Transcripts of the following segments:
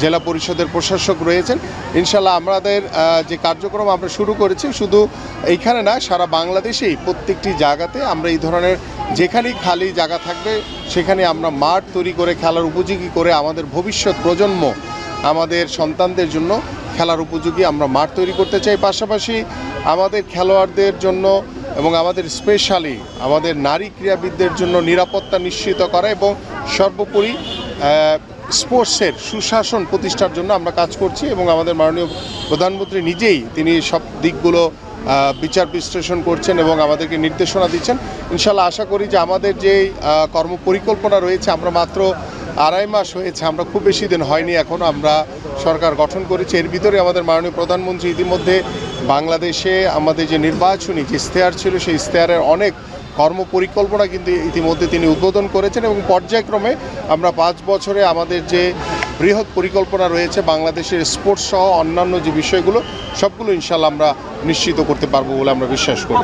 জেলা পরিষদের প্রশাসক রয়েছেন। ইনশাল্লাহ আমাদের যে কার্যক্রম আমরা শুরু করেছি শুধু এইখানে না, সারা বাংলাদেশেই প্রত্যেকটি জায়গাতে আমরা এই ধরনের যেখানেই খালি জায়গা থাকবে সেখানে আমরা মাঠ তৈরি করে খেলার উপযোগী করে আমাদের ভবিষ্যৎ প্রজন্ম, আমাদের সন্তানদের জন্য খেলার উপযোগী আমরা মাঠ তৈরি করতে চাই। পাশাপাশি আমাদের খেলোয়াড়দের জন্য এবং আমাদের স্পেশালি আমাদের নারী ক্রীড়াবিদদের জন্য নিরাপত্তা নিশ্চিত করা এবং সর্বোপরি স্পোর্টসের সুশাসন প্রতিষ্ঠার জন্য আমরা কাজ করছি এবং আমাদের মাননীয় প্রধানমন্ত্রী নিজেই তিনি সব দিকগুলো বিচার বিশ্লেষণ করছেন এবং আমাদেরকে নির্দেশনা দিচ্ছেন। ইনশাল্লাহ আশা করি যে আমাদের যে কর্মপরিকল্পনা রয়েছে, আমরা মাত্র 2.5 মাস হয়েছে, আমরা খুব বেশি দিন হয়নি এখন আমরা সরকার গঠন করেছি। এর ভিতরে আমাদের মাননীয় প্রধানমন্ত্রী ইতিমধ্যে বাংলাদেশে আমাদের যে নির্বাচনী যে ইশতেহার ছিল সেই ইশতেহারের অনেক কর্মপরিকল্পনা কিন্তু ইতিমধ্যে তিনি উদ্বোধন করেছেন এবং পর্যায়ক্রমে আমরা 5 বছরে আমাদের যে বৃহৎ পরিকল্পনা রয়েছে বাংলাদেশের স্পোর্টস সহ অন্যান্য যে বিষয়গুলো সবগুলো ইনশাল্লাহ আমরা নিশ্চিত করতে পারবো বলে আমরা বিশ্বাস করি।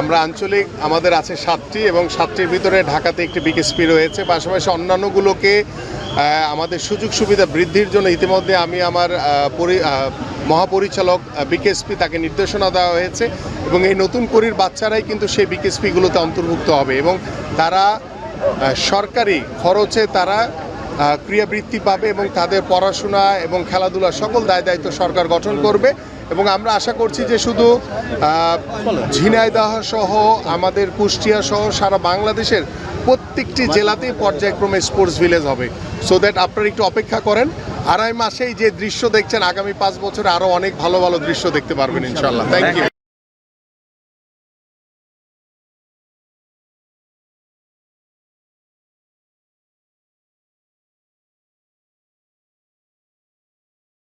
আমরা আঞ্চলিক আমাদের আছে 7টি এবং 7টির ভিতরে ঢাকাতে একটি বিকেএসপি রয়েছে। পাশাপাশি অন্যান্যগুলোকে আমাদের সুযোগ সুবিধা বৃদ্ধির জন্য ইতিমধ্যে আমি আমার মহাপরিচালক বিকেএসপি তাকে নির্দেশনা দেওয়া হয়েছে এবং এই নতুন করির বাচ্চারাই কিন্তু সেই বিকেএসপিগুলোতে অন্তর্ভুক্ত হবে এবং তারা সরকারি খরচে তারা ক্রিয়াবৃত্তি পাবে এবং তাদের পড়াশোনা এবং খেলাধুলা সকল দায় দায়িত্ব সরকার গঠন করবে এবং আমরা আশা করছি যে শুধু ঝিনাইদহ সহ আমাদের কুষ্টিয়া সহ সারা বাংলাদেশের প্রত্যেকটি জেলাতেই পর্যায়ক্রমে স্পোর্টস ভিলেজ হবে। সো দ্যাট আপনারা একটু অপেক্ষা করেন, 2.5 মাসেই যে দৃশ্য দেখছেন আগামী 5 বছরে আরও অনেক ভালো ভালো দৃশ্য দেখতে পারবেন ইনশাল্লাহ। Thank you.